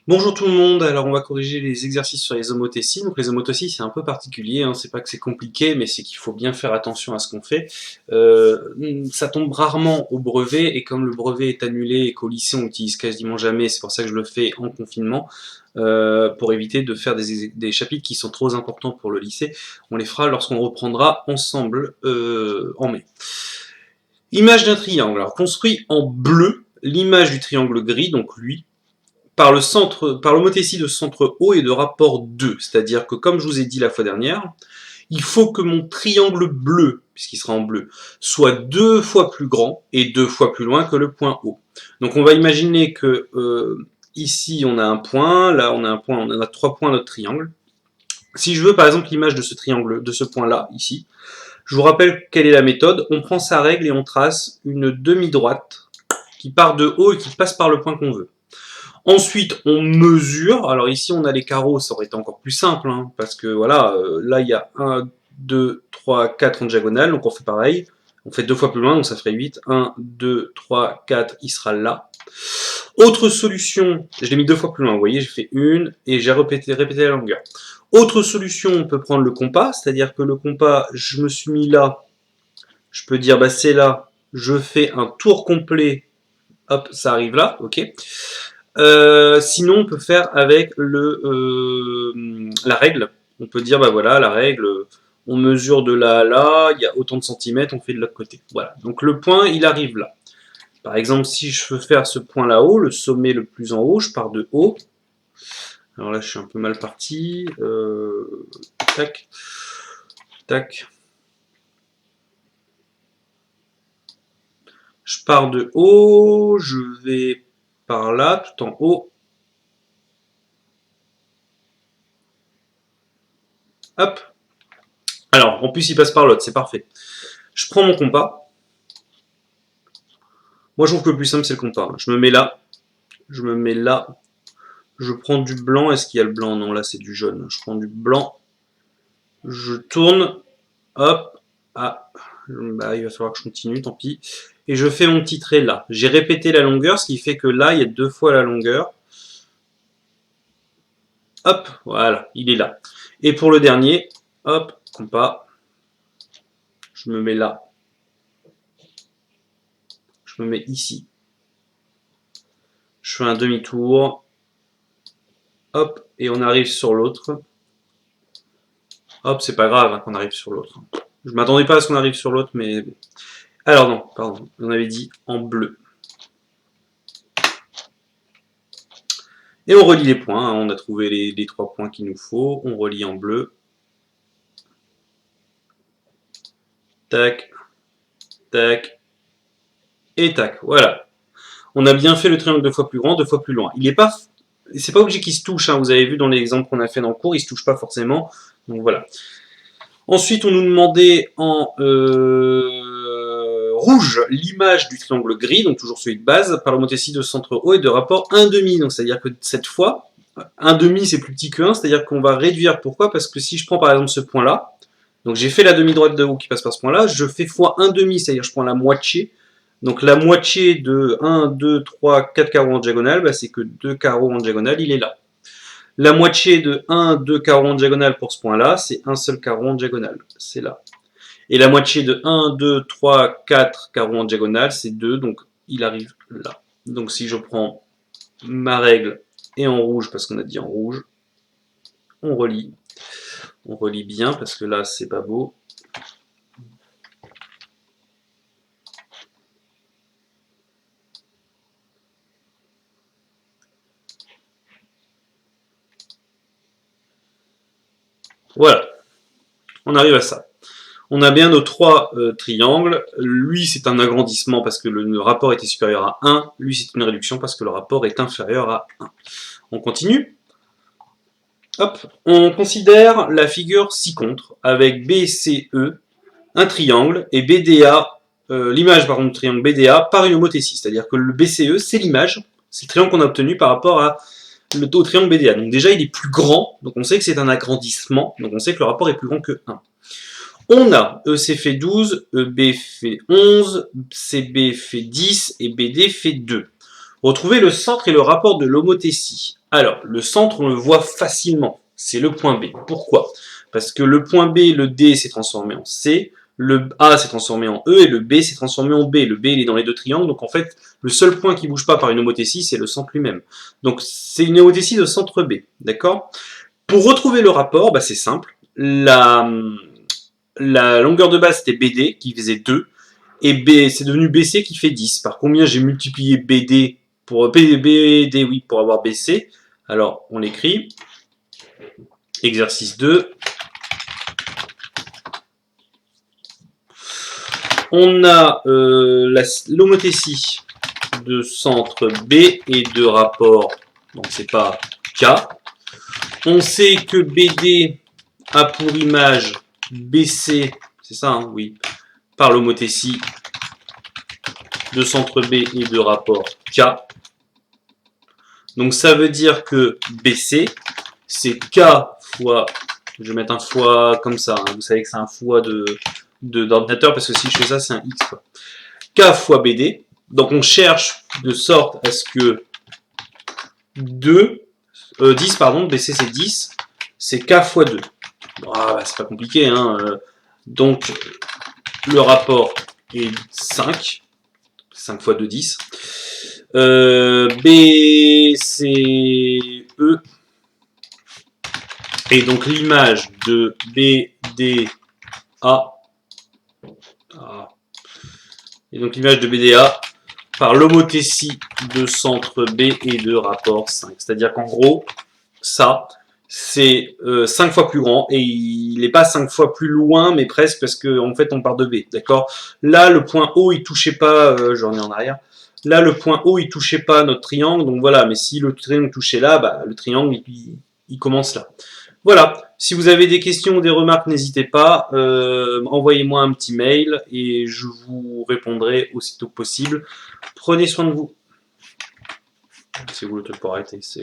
Bonjour tout le monde, alors on va corriger les exercices sur les homothéties. Donc les homothéties c'est un peu particulier, hein. C'est pas que c'est compliqué, mais c'est qu'il faut bien faire attention à ce qu'on fait. Ça tombe rarement au brevet, et comme le brevet est annulé et qu'au lycée on l'utilise quasiment jamais, c'est pour ça que je le fais en confinement, pour éviter de faire des chapitres qui sont trop importants pour le lycée. On les fera lorsqu'on reprendra ensemble en mai. Image d'un triangle, alors construit en bleu, l'image du triangle gris, donc lui, par l'homothétie de centre O et de rapport 2. C'est-à-dire que, comme je vous ai dit la fois dernière, il faut que mon triangle bleu, puisqu'il sera en bleu, soit 2 fois plus grand et 2 fois plus loin que le point O. Donc on va imaginer que ici on a un point, là on a un point, on a 3 points à notre triangle. Si je veux par exemple l'image de ce triangle, de ce point-là, ici, je vous rappelle quelle est la méthode. On prend sa règle et on trace une demi-droite qui part de haut et qui passe par le point qu'on veut. Ensuite, on mesure. Alors ici, on a les carreaux, ça aurait été encore plus simple, hein, parce que voilà, là, il y a 1, 2, 3, 4 en diagonale, donc on fait pareil. On fait 2 fois plus loin, donc ça ferait 8. 1, 2, 3, 4, il sera là. Autre solution, je l'ai mis 2 fois plus loin, vous voyez, j'ai fait une, et j'ai répété la longueur. Autre solution, on peut prendre le compas, c'est-à-dire que le compas, je me suis mis là, je peux dire, bah c'est là, je fais un tour complet, hop, ça arrive là, ok. Sinon, on peut faire avec la règle. On peut dire, bah voilà, la règle, on mesure de là à là, il y a autant de centimètres, on fait de l'autre côté. Voilà. Donc le point, il arrive là. Par exemple, si je veux faire ce point là-haut, le sommet le plus en haut, je pars de haut. Alors là, je suis un peu mal parti. Tac, tac. Je pars de haut, je vais par là, tout en haut. Hop. Alors, en plus, il passe par l'autre, c'est parfait. Je prends mon compas. Moi, je trouve que le plus simple, c'est le compas. Je me mets là. Je me mets là. Je prends du blanc. Est-ce qu'il y a le blanc? Non, là, c'est du jaune. Je prends du blanc. Je tourne. Hop. Ah. Bah, il va falloir que je continue, tant pis. Et je fais mon petit trait là. J'ai répété la longueur, ce qui fait que là, il y a 2 fois la longueur. Hop. Voilà. Il est là. Et pour le dernier, hop. Compas. Je me mets là. Je me mets ici. Je fais un demi-tour. Hop. Et on arrive sur l'autre. Hop, c'est pas grave hein, qu'on arrive sur l'autre. Je m'attendais pas à ce qu'on arrive sur l'autre, mais... Alors non, pardon, on avait dit en bleu. Et on relie les points, hein. On a trouvé les 3 points qu'il nous faut, on relie en bleu. Tac, tac, et tac, voilà. On a bien fait le triangle 2 fois plus grand, 2 fois plus loin. Il est pas... C'est pas obligé qu'il se touche, hein. Vous avez vu dans l'exemple qu'on a fait dans le cours, il se touche pas forcément. Donc voilà. Ensuite, on nous demandait en rouge l'image du triangle gris, donc toujours celui de base, par l'homothétie de centre O et de rapport 1,5. Donc c'est-à-dire que cette fois, 1,5 c'est plus petit que 1, c'est-à-dire qu'on va réduire. Pourquoi? Parce que si je prends par exemple ce point-là, donc j'ai fait la demi-droite de haut qui passe par ce point-là, je fais fois 1,5, c'est-à-dire je prends la moitié. Donc la moitié de 1, 2, 3, 4 carreaux en diagonale, bah, c'est que 2 carreaux en diagonale, il est là. La moitié de 1, 2 carreaux en diagonale pour ce point-là, c'est un seul carreau en diagonale, c'est là. Et la moitié de 1, 2, 3, 4 carreaux en diagonale, c'est 2, donc il arrive là. Donc si je prends ma règle et en rouge, parce qu'on a dit en rouge, on relie. On relie bien, parce que là, c'est pas beau. Voilà, on arrive à ça. On a bien nos 3 triangles. Lui, c'est un agrandissement parce que le rapport était supérieur à 1. Lui, c'est une réduction parce que le rapport est inférieur à 1. On continue. Hop, on considère la figure ci-contre avec BCE, un triangle, et BDA, l'image par contre du triangle BDA par une homothétie. C'est-à-dire que le BCE, c'est l'image, c'est le triangle qu'on a obtenu par rapport au triangle BDA. Donc déjà, il est plus grand, donc on sait que c'est un agrandissement, donc on sait que le rapport est plus grand que 1. On a EC fait 12, EB fait 11, CB fait 10 et BD fait 2. Retrouvez le centre et le rapport de l'homothétie. Alors, le centre, on le voit facilement. C'est le point B. Pourquoi? Parce que le point B, le D s'est transformé en C, le A s'est transformé en E et le B s'est transformé en B. Le B, il est dans les deux triangles, donc en fait, le seul point qui ne bouge pas par une homothétie, c'est le centre lui-même. Donc, c'est une homothétie de centre B, d'accord? Pour retrouver le rapport, bah, c'est simple. La longueur de base, c'était BD, qui faisait 2, et B, c'est devenu BC qui fait 10. Par combien j'ai multiplié BD pour BD, oui, pour avoir BC? Alors, on l'écrit. Exercice 2. On a l'homothétie de centre B et de rapport, donc c'est pas K. On sait que BD a pour image BC, c'est ça, hein, oui, par l'homothétie de centre B et de rapport K. Donc ça veut dire que BC, c'est K fois, je vais mettre un fois comme ça, hein, vous savez que c'est un fois d'ordinateur, parce que si je fais ça, c'est un X, quoi. K fois BD, donc on cherche de sorte à ce que 10, pardon, BC c'est 10, c'est K fois 2. Ah, bah, c'est pas compliqué, hein. Donc le rapport est 5, 5 fois 2, 10. B, C, E. Et donc l'image de BDA. Et donc l'image de BDA par l'homothétie de centre B et de rapport 5. C'est-à-dire qu'en gros, ça, c'est 5 fois plus grand, et il n'est pas 5 fois plus loin, mais presque, parce qu'en fait on part de B, d'accord? Là, le point O, il touchait pas, je reviens en arrière, là, le point O, il touchait pas notre triangle, donc voilà, mais si le triangle touchait là, bah, le triangle, il commence là. Voilà, si vous avez des questions ou des remarques, n'hésitez pas, envoyez-moi un petit mail, et je vous répondrai aussitôt que possible. Prenez soin de vous. C'est où le truc pour arrêter? C'est là.